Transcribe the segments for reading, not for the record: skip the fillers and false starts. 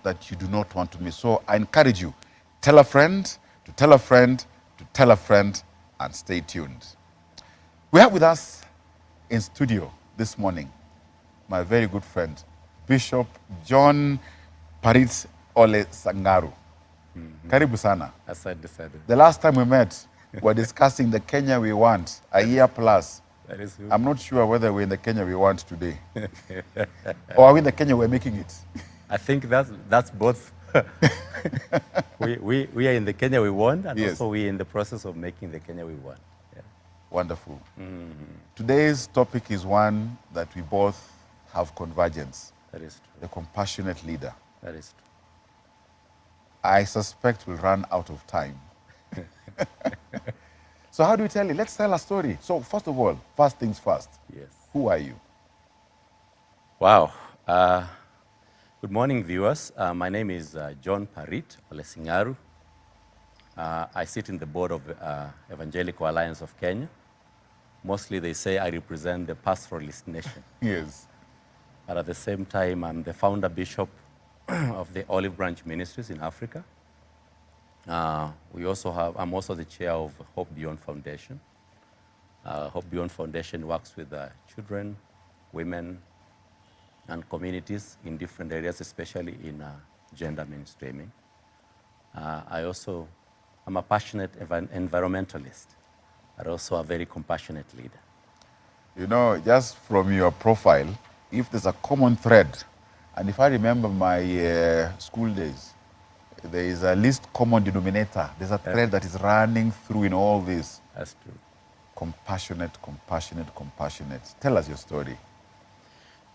that you do not want to miss. So I encourage you, tell a friend, to tell a friend, to tell a friend, and stay tuned. We have with us in studio this morning my very good friend, Bishop John Parit Ole Sangaru. Karibu sana. Asante sana. The last time we met, we were discussing the Kenya we want, a year plus. That is good. I'm not sure whether we're in the Kenya we want today. Or are we in the Kenya we're making it? I think that's both. we are in the Kenya we want, and Yes. also we are in the process of making the Kenya we want. Yeah. Wonderful. Today's topic is one that we both have convergence, That is true. the compassionate leader. That is true. I suspect we'll run out of time. So how do we tell it? Let's tell a story. So first of all, first things first, Yes. who are you? Wow. Good morning, viewers. My name is John Parit Ole Sangaru. I sit in the board of Evangelical Alliance of Kenya. Mostly they say I represent the pastoralist nation. Yes. But at the same time, I'm the founder bishop of the Olive Branch Ministries in Africa. I'm also the chair of Hope Beyond Foundation. Hope Beyond Foundation works with children, women, and communities in different areas, especially in gender mainstreaming. I'm a passionate environmentalist, but also a very compassionate leader. You know, just from your profile, if there's a common thread, and if I remember my school days, there is a least common denominator. There's a thread that is running through in all this. That's true. Compassionate, compassionate, compassionate. Tell us your story.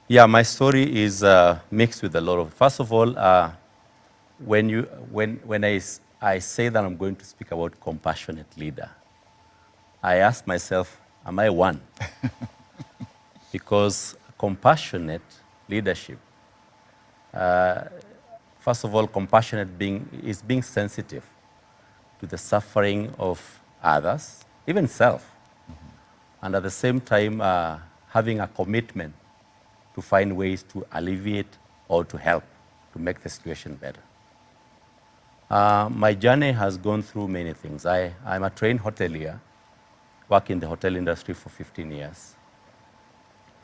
Yeah, my story is mixed with a lot of. First of all, when I say that I'm going to speak about compassionate leader, I ask myself, am I one? Because compassionate leadership, first of all, compassionate is being sensitive to the suffering of others, even self, and at the same time having a commitment to find ways to alleviate or to help to make the situation better. My journey has gone through many things. I'm a trained hotelier, work in the hotel industry for 15 years.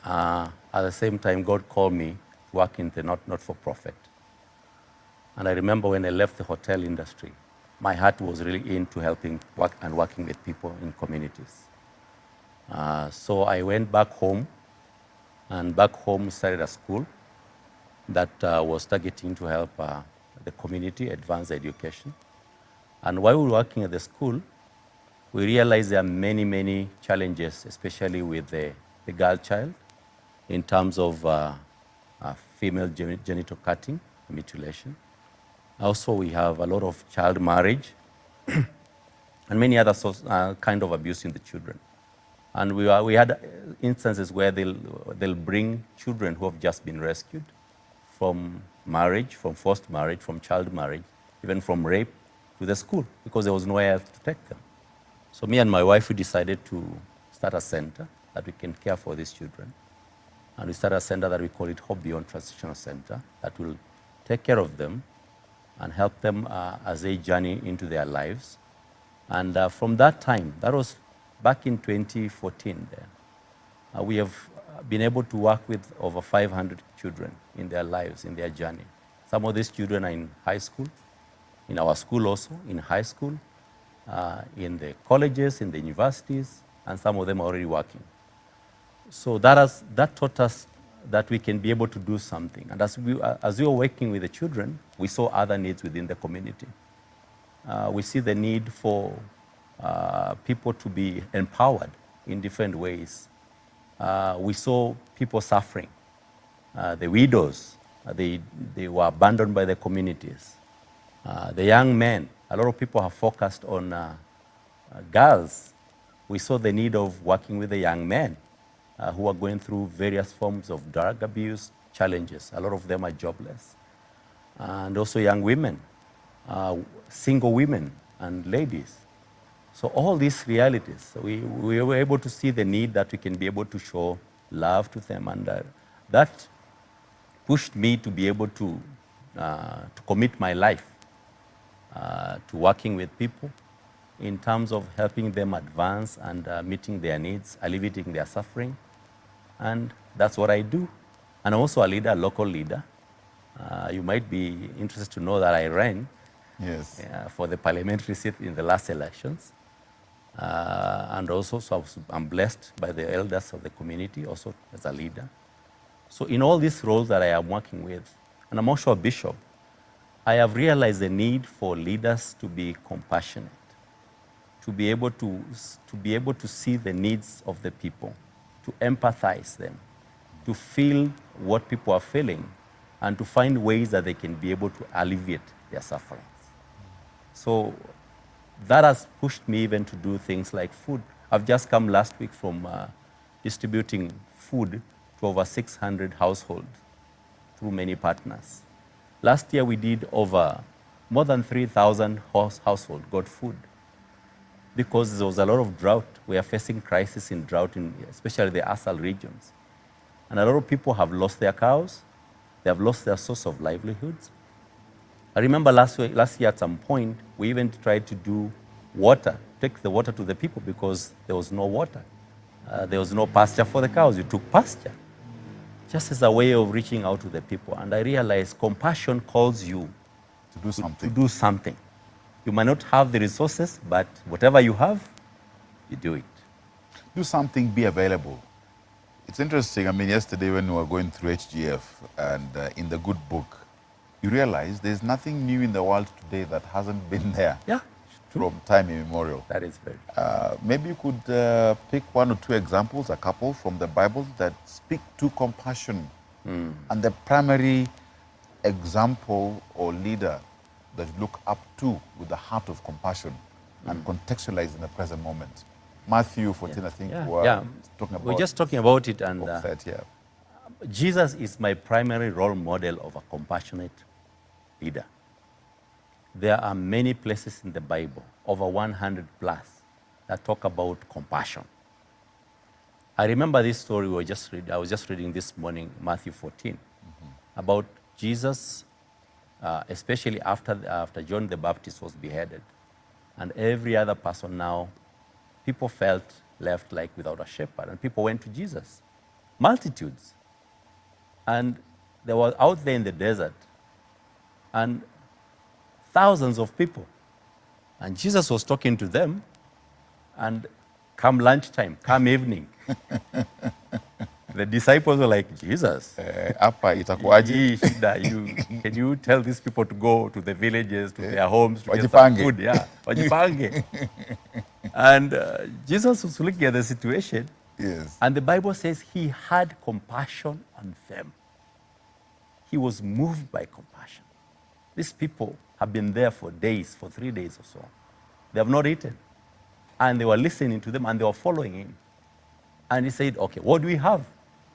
At the same time, God called me to work in the not-for-profit. And I remember when I left the hotel industry, my heart was really into helping working with people in communities. So I went back home, and back home started a school that was targeting to help the community advance education. And while we were working at the school, we realized there are many, many challenges, especially with the girl child, in terms of female genital cutting, mutilation. Also, we have a lot of child marriage and many other kind of abuse in the children. And we had instances where they'll bring children who have just been rescued from marriage, from forced marriage, from child marriage, even from rape, to the school because there was nowhere else to take them. So me and my wife, we decided to start a center that we can care for these children. And we started a center that we call it Hope Beyond Transitional Center that will take care of them and help them as they journey into their lives. And from that time, that was back in 2014 there, we have been able to work with over 500 children in their lives, in their journey. Some of these children are in high school, in our school also, in high school, in the colleges, in the universities, and some of them are already working. So that taught us that we can be able to do something. And as we were working with the children, we saw other needs within the community. We see the need for people to be empowered in different ways. We saw people suffering. The widows, they were abandoned by the communities. The young men, a lot of people have focused on girls. We saw the need of working with the young men who are going through various forms of drug abuse challenges. A lot of them are jobless. And also young women, single women and ladies. So all these realities, we were able to see the need that we can be able to show love to them. And that pushed me to be able to to commit my life to working with people in terms of helping them advance and meeting their needs, alleviating their suffering. And that's what I do. And I'm also a leader, a local leader. You might be interested to know that I ran Yes. for the parliamentary seat in the last elections. And also, so I'm blessed by the elders of the community, also as a leader. So in all these roles that I am working with, and I'm also a bishop, I have realized the need for leaders to be compassionate, to be able to see the needs of the people, to empathize them, to feel what people are feeling, and to find ways that they can be able to alleviate their sufferings. So that has pushed me even to do things like food. I've just come last week from distributing food to over 600 households through many partners. Last year we did over more than 3,000 households got food because there was a lot of drought. We are facing crisis in drought, especially the ASAL regions. And a lot of people have lost their cows. They have lost their source of livelihoods. I remember last year at some point, we even tried to do water, take the water to the people because there was no water. There was no pasture for the cows. You took pasture, just as a way of reaching out to the people. And I realized compassion calls you To do something. to do something. You might not have the resources, but whatever you have, you do it. Do something, be available. It's interesting. I mean, yesterday when we were going through HGF and in the good book, you realize there's nothing new in the world today that hasn't been there Yeah, true. from time immemorial. That is very Maybe you could pick one or two examples, a couple from the Bible that speak to compassion. And the primary example or leader that you look up to with the heart of compassion and contextualize in the present moment. Matthew 14, I think, we're talking about. We're just talking about it, and Jesus is my primary role model of a compassionate leader. There are many places in the Bible, over 100 plus, that talk about compassion. I remember this story I was just reading this morning, Matthew 14, about Jesus, especially after John the Baptist was beheaded, and every other person now, people felt left like without a shepherd, and people went to Jesus, multitudes. And they were out there in the desert, and thousands of people. And Jesus was talking to them, and come lunchtime, come evening, the disciples were like, Jesus, Hapa itakuwaje? hii shida, can you tell these people to go to the villages, to their homes, to get some Wajipange. food? Yeah, wajipange. And Jesus was looking at the situation, Yes. and the Bible says he had compassion on them. He was moved by compassion. These people have been there for days, for 3 days or so. They have not eaten. And they were listening to them and they were following him. And he said, okay, what do we have?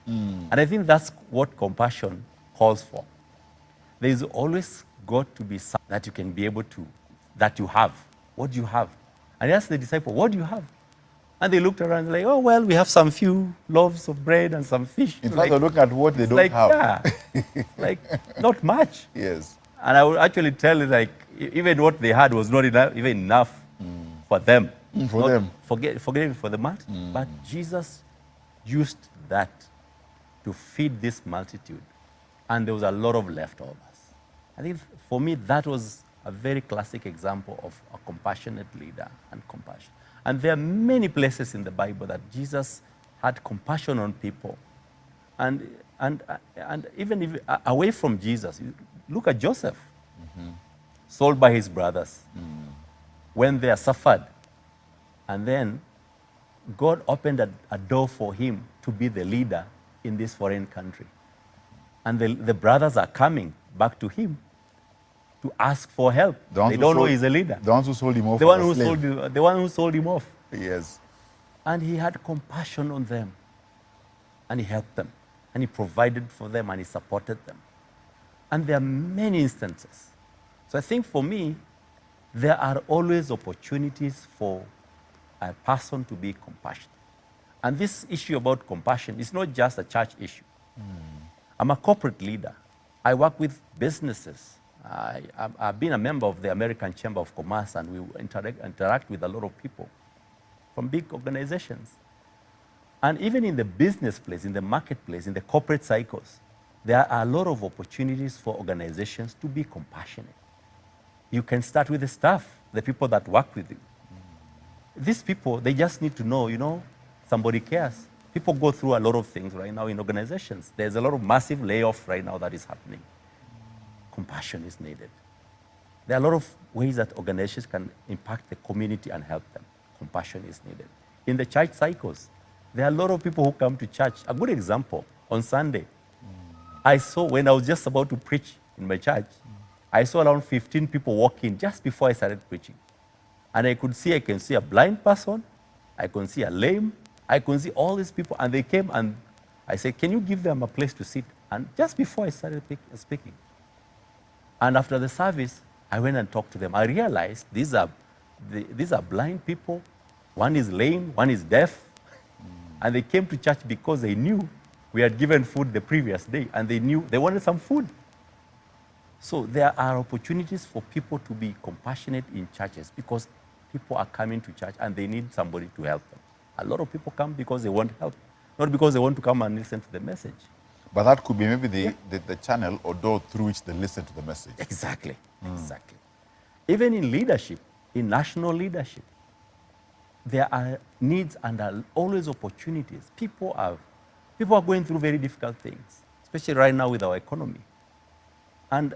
And I think that's what compassion calls for. There is always got to be something that you can be able to, that you have. What do you have? And he asked the disciple, what do you have? And they looked around like, oh, well, we have some few loaves of bread and some fish. In fact, they look at what they don't like, have. yeah, like not much. Yes. And I would actually tell you, like, even what they had was not enough, even enough for them. For Not- them. Forget it for the multitude. But Jesus used that to feed this multitude. And there was a lot of leftovers. I think for me, that was a very classic example of a compassionate leader and compassion. And there are many places in the Bible that Jesus had compassion on people. And even if, away from Jesus, you look at Joseph, sold by his brothers, went there, suffered. And then God opened a door for him to be the leader in this foreign country. And the brothers are coming back to him to ask for help. The ones They who don't know sold- he's a leader. The ones who sold him off. The one as a who slave. the one who sold him off. Yes. And he had compassion on them. And he helped them. And he provided for them and he supported them. And there are many instances. So I think for me, there are always opportunities for a person to be compassionate. And this issue about compassion is not just a church issue. I'm a corporate leader. I work with businesses. I've been a member of the American Chamber of Commerce, and we interact with a lot of people from big organizations. And even in the business place, in the marketplace, in the corporate cycles, there are a lot of opportunities for organizations to be compassionate. You can start with the staff, the people that work with you. These people, they just need to know, somebody cares. People go through a lot of things right now in organizations. There's a lot of massive layoffs right now that is happening. Compassion is needed. There are a lot of ways that organizations can impact the community and help them. Compassion is needed. In the church cycles, there are a lot of people who come to church. A good example, on Sunday, I saw, when I was just about to preach in my church, I saw around 15 people walk in just before I started preaching. And I can see a blind person, I can see a lame, I can see all these people, and they came and I said, can you give them a place to sit? And just before I started speaking. And after the service, I went and talked to them. I realized these are blind people. One is lame, one is deaf. And they came to church because they knew we had given food the previous day, and they knew they wanted some food. So there are opportunities for people to be compassionate in churches because people are coming to church and they need somebody to help them. A lot of people come because they want help, not because they want to come and listen to the message. But that could be maybe the channel or door through which they listen to the message. Exactly, exactly. Even in leadership, in national leadership, there are needs and are always opportunities. People are going through very difficult things, especially right now with our economy. And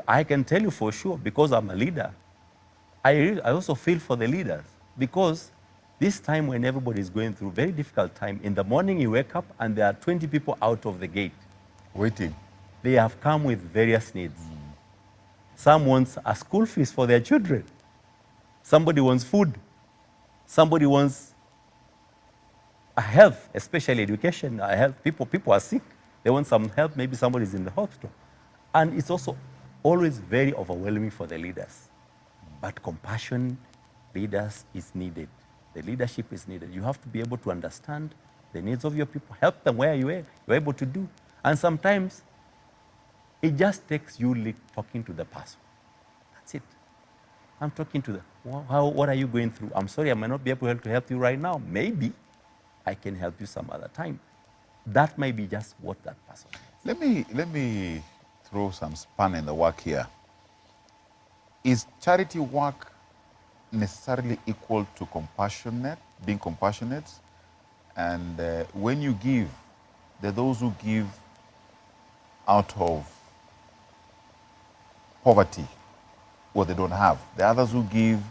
I can tell you for sure, because I'm a leader, I also feel for the leaders, because this time when everybody is going through very difficult time, in the morning you wake up and there are 20 people out of the gate. Waiting. They have come with various needs. Some wants a school fees for their children. Somebody wants food. Somebody wants a health, especially education, health. People are sick. They want some help. Maybe somebody's in the hospital. And it's also always very overwhelming for the leaders. But compassion, leaders, is needed. The leadership is needed. You have to be able to understand the needs of your people, help them where you're able to do. And sometimes it just takes you talking to the person. That's it. I'm talking to them. What are you going through? I'm sorry, I might not be able to help you right now. Maybe I can help you some other time. That might be just what that person needs. Let me throw some span in the work here. Is charity work necessarily equal to being compassionate? And when you give, there are those who give out of poverty, what they don't have. There are others who give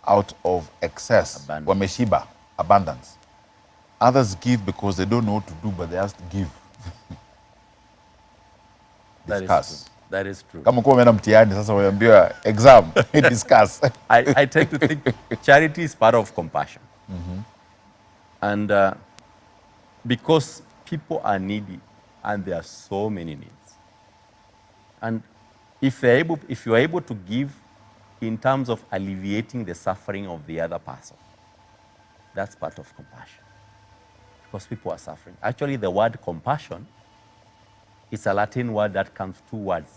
out of excess, wameshiba, abundance. Others give because they don't know what to do, but they have to give. Discuss. That is true. Kama kuwa umeenda mtihani sasa unaambiwa exam, discuss. I tend to think charity is part of compassion. And because people are needy and there are so many needs. And if you're able to give in terms of alleviating the suffering of the other person, that's part of compassion. Because people are suffering. Actually, the word compassion is a Latin word that comes two words.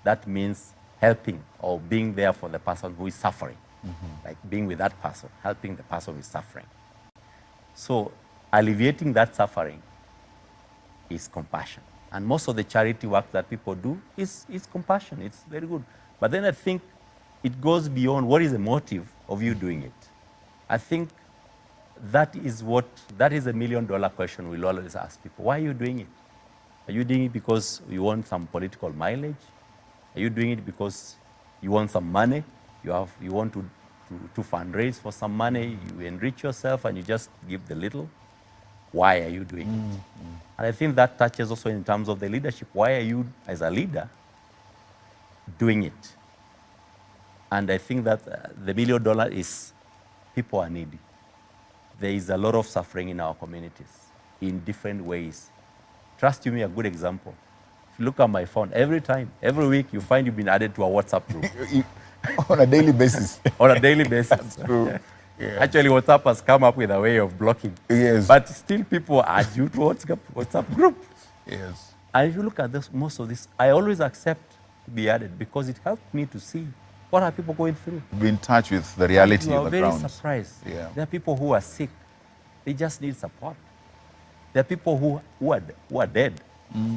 That means helping or being there for the person who is suffering. Like being with that person, helping the person who is suffering. So alleviating that suffering is compassion. And most of the charity work that people do is compassion. It's very good. But then I think it goes beyond what is the motive of you doing it. I think that is a $1 million question we'll always ask people. Why are you doing it? Are you doing it because you want some political mileage? Are you doing it because you want some money? You want to fundraise for some money? You enrich yourself and you just give the little? Why are you doing it? And I think that touches also in terms of the leadership. Why are you, as a leader, doing it? And I think that the $1 million is people are needy. There is a lot of suffering in our communities in different ways. Trust me, a good example. If you look at my phone, every week, you find you've been added to a WhatsApp group. On a daily basis. On a daily basis. That's true. Yeah. Actually, WhatsApp has come up with a way of blocking. Yes. But still people add you to WhatsApp group. Yes. And if you look at this, most of this, I always accept to be added because it helped me to see what are people going through. Be in touch with the reality You of are the very ground. surprised. Yeah. There are people who are sick. They just need support. There are people who are dead.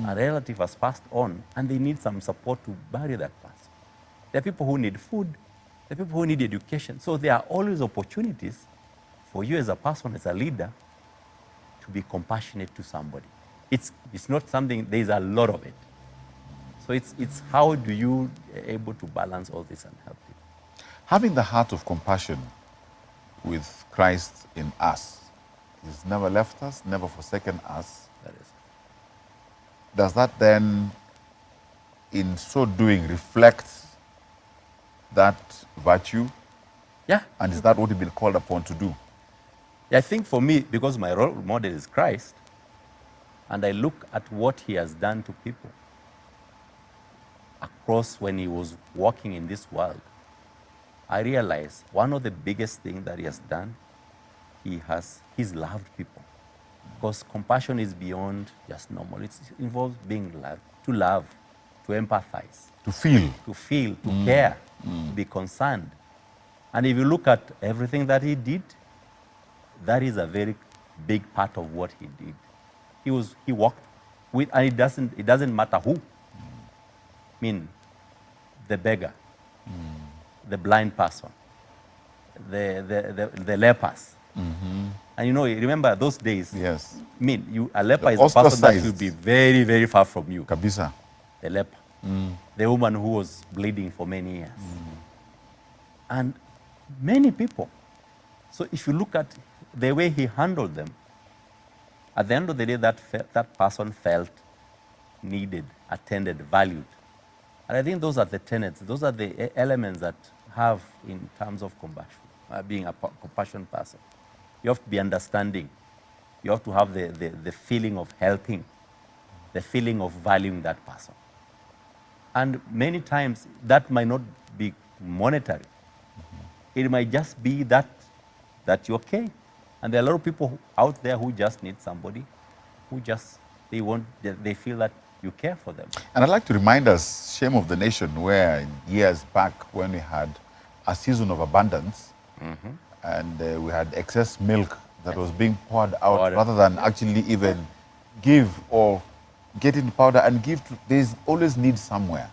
A relative has passed on, and they need some support to bury that person. There are people who need food. There are people who need education. So there are always opportunities for you as a person, as a leader, to be compassionate to somebody. It's not something, there's a lot of it. So it's how do you able to balance all this and help people? Having the heart of compassion with Christ in us, He's never left us, never forsaken us. That is. Does that then, in so doing, reflect that virtue? Yeah. And is that what you've been called upon to do? I think for me, because my role model is Christ, and I look at what he has done to people across when he was walking in this world, I realize one of the biggest things that he has done, he's loved people. Because compassion is beyond just normal. It involves being loved, to love, to empathize, To feel. to care, to be concerned. And if you look at everything that he did, that is a very big part of what he did. He walked with, and it doesn't matter who. I mean, the beggar, the blind person, the lepers. And you know, remember those days. Yes. I mean, a leper The is a person that ostracized. will be very, very far from you. Kabisa. The leper, the woman who was bleeding for many years, and many people. So if you look at the way he handled them, at the end of the day, that person felt needed, attended, valued. And I think those are the tenets, those are the elements that have in terms of compassion, being a compassionate person. You have to be understanding. You have to have the feeling of helping, the feeling of valuing that person. And many times that might not be monetary. It might just be that you're okay. And there are a lot of people out there who just need somebody, who just, they feel that you care for them. And I'd like to remind us, shame of the nation, where years back when we had a season of abundance, and we had excess milk that was being poured out rather than actually even give or get in powder and give. There's always need somewhere.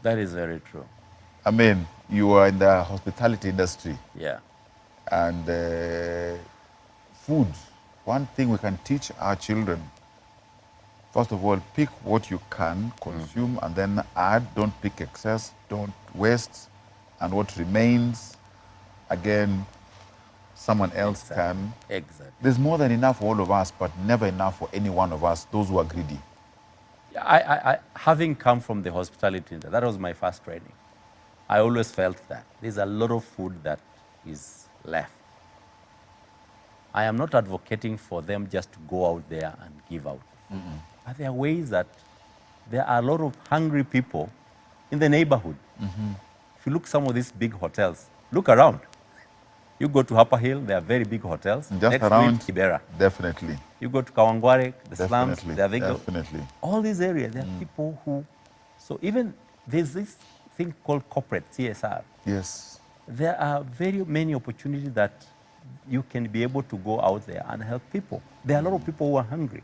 That is very true. I mean, you are in the hospitality industry. Yeah. And food, one thing we can teach our children, first of all, pick what you can consume and then add. Don't pick excess, don't waste. And what remains, again, someone else can. Exactly. There's more than enough for all of us, but never enough for any one of us, those who are greedy. I having come from the hospitality industry, that was my first training. I always felt that there's a lot of food that is left. I am not advocating for them just to go out there and give out. But there are ways that there are a lot of hungry people in the neighborhood. If you look at some of these big hotels, look around. You go to Upper Hill, there are very big hotels. Just Next around, to it, Kibera. Definitely. You go to Kawangware, the slums, Definitely. there are big, Definitely. all these areas, there are people who, so even there's this thing called corporate CSR. Yes. There are very many opportunities that you can be able to go out there and help people. There are a lot of people who are hungry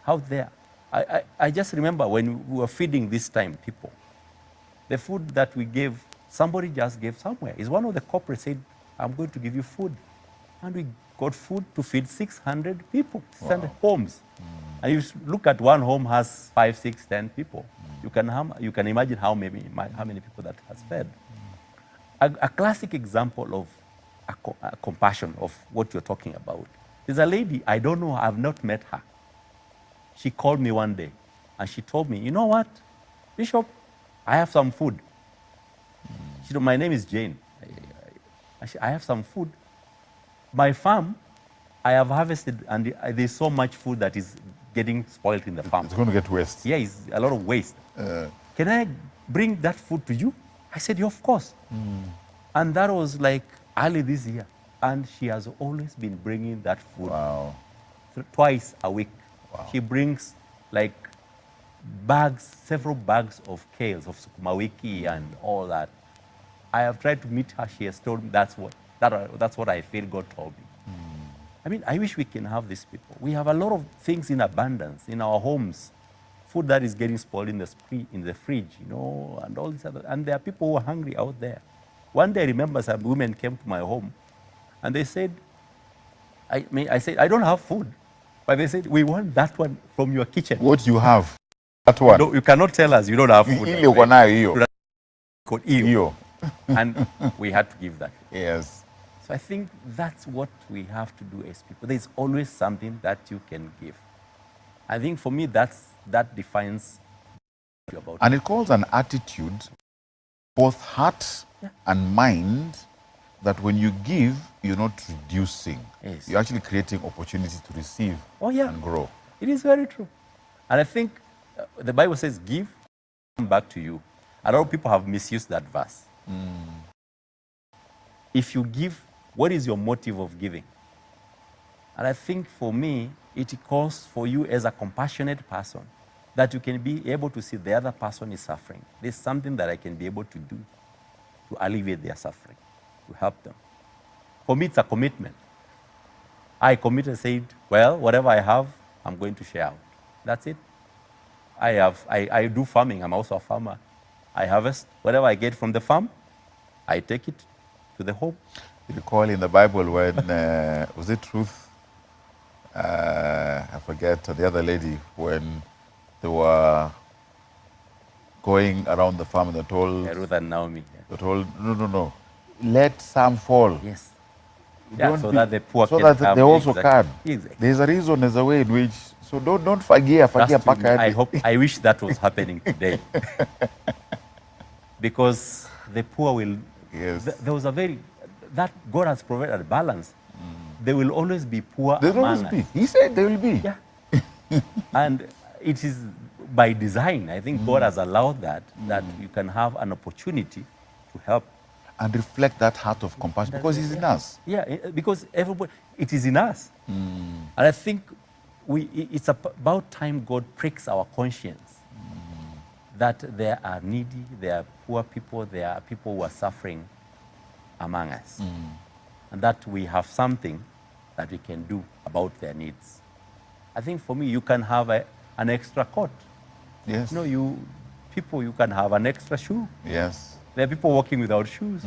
out there. I just remember when we were feeding this time people, the food that we gave, somebody just gave somewhere. It's one of the corporates said, I'm going to give you food. And we got food to feed 600 people, 600 homes. And you look at one home has 5, 6, 10 people. You can imagine how many people that has fed. A classic example of a compassion of what you're talking about is a lady, I don't know, I've not met her. She called me one day and she told me, you know what, Bishop, I have some food. She said, my name is Jane. I have some food. My farm, I have harvested, and there's so much food that is getting spoiled in the farm. It's going to get waste. Yeah, it's a lot of waste. Can I bring that food to you? I said, yeah, of course. And that was like early this year. And she has always been bringing that food Wow. twice a week. Wow. She brings like bags, several bags of kales, of sukuma wiki and all that. I have tried to meet her. She has told me that's what I feel God told me. I mean, I wish we can have these people. We have a lot of things in abundance in our homes. Food that is getting spoiled in the fridge, you know, and all this other. And there are people who are hungry out there. One day I remember some women came to my home and they said, I said, I don't have food. But they said, we want that one from your kitchen. What you have? That one. You cannot tell us you don't have food. Ile uko nayo hiyo. Hiyo. And we had to give that. Yes. So I think that's what we have to do as people. There's always something that you can give. I think for me, that defines you about And it calls an attitude, both heart and mind, that when you give, you're not reducing. Yes. You're actually creating opportunity to receive and grow. It is very true. And I think the Bible says, give, come back to you. A lot of people have misused that verse. If you give, what is your motive of giving? And I think for me, it calls for you as a compassionate person that you can be able to see the other person is suffering. There's something that I can be able to do to alleviate their suffering, to help them. For me, it's a commitment. I committed and said, well, whatever I have, I'm going to share out. That's it. I do farming. I'm also a farmer. I harvest whatever I get from the farm. I take it to the home. You recall in the Bible when, was it Ruth? I forget the other lady, when they were going around the farm and they told... Ruth and Naomi. They told, no. Let some fall. Yes. So that the poor so can that come. they also can. Exactly. There's a reason, there's a way in which... So don't forget. I wish that was happening today. Because the poor will... Yes. There was that God has provided a balance. There will always be poor There will among always us. be. He said there will be. Yeah. And it is by design. I think God has allowed that you can have an opportunity to help. And reflect that heart of compassion because He's in us. Yeah, because everybody, it is in us. And I think it's about time God pricks our conscience that there are needy, there are poor people, there are people who are suffering among us. And that we have something that we can do about their needs. I think for me, you can have an extra coat. Yes. You know, you can have an extra shoe. Yes. There are people walking without shoes.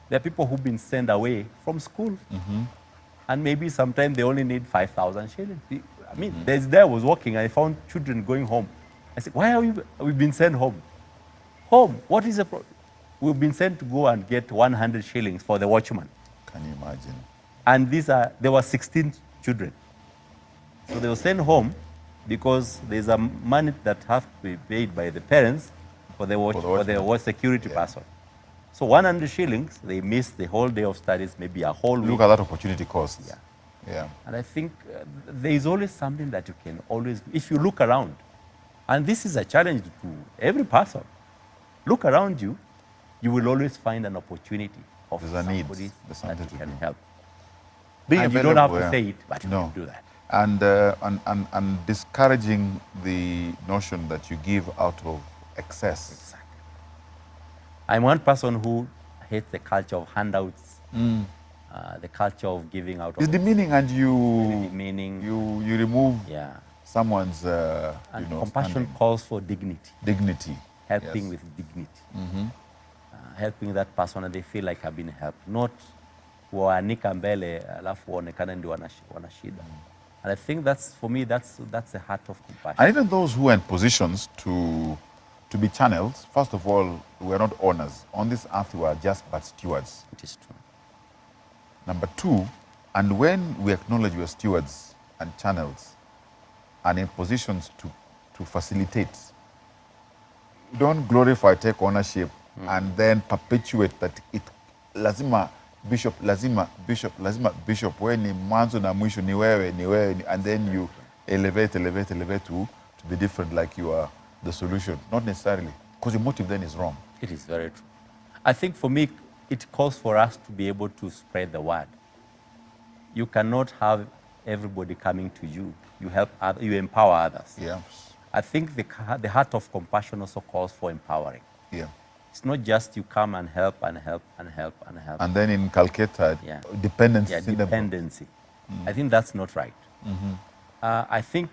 There are people who've been sent away from school. And maybe sometimes they only need 5,000 shillings. I mean, there's day I was walking, I found children going home. I said, why we've been sent home? Home, what is the problem? We've been sent to go and get 100 shillings for the watchman. Can you imagine? And there were 16 children. So they were sent home because there's a money that has to be paid by the parents for the security person. So 100 shillings, they missed the whole day of studies, maybe a whole week. Look at that opportunity cost. Yeah. And I think there is always something that you can always, if you look around, and this is a challenge to every person, look around you, you will always find an opportunity of somebody that you can help. And you don't have to say it, but you can do that. And discouraging the notion that you give out of excess. Exactly. I'm one person who hates the culture of handouts, the culture of giving out. It's demeaning, and you remove someone's compassion standing. calls for dignity. Dignity. Helping with dignity. Helping that person and they feel like I've been helped, not waanika mbele alafu waonekane ndio wana shida. And I think that's, for me, that's the heart of compassion. And even those who are in positions to be channels, first of all, we are not owners. On this earth, we are just but stewards. It is true. Number two, and when we acknowledge we are stewards and channels and in positions to facilitate, don't glorify, take ownership, and then perpetuate that it lazima bishop, wewe ni mwanzo na mwisho, ni wewe, and then you elevate to be different, like you are the solution. Not necessarily, because your motive then is wrong. It is very true. I think for me, it calls for us to be able to spread the word. You cannot have everybody coming to you. You help others, you empower others. Yes. I think the heart of compassion also calls for empowering. Yeah. It's not just you come and help and help and help and help. And then inculcated Yeah. dependency. Yeah, dependency. I think that's not right. I think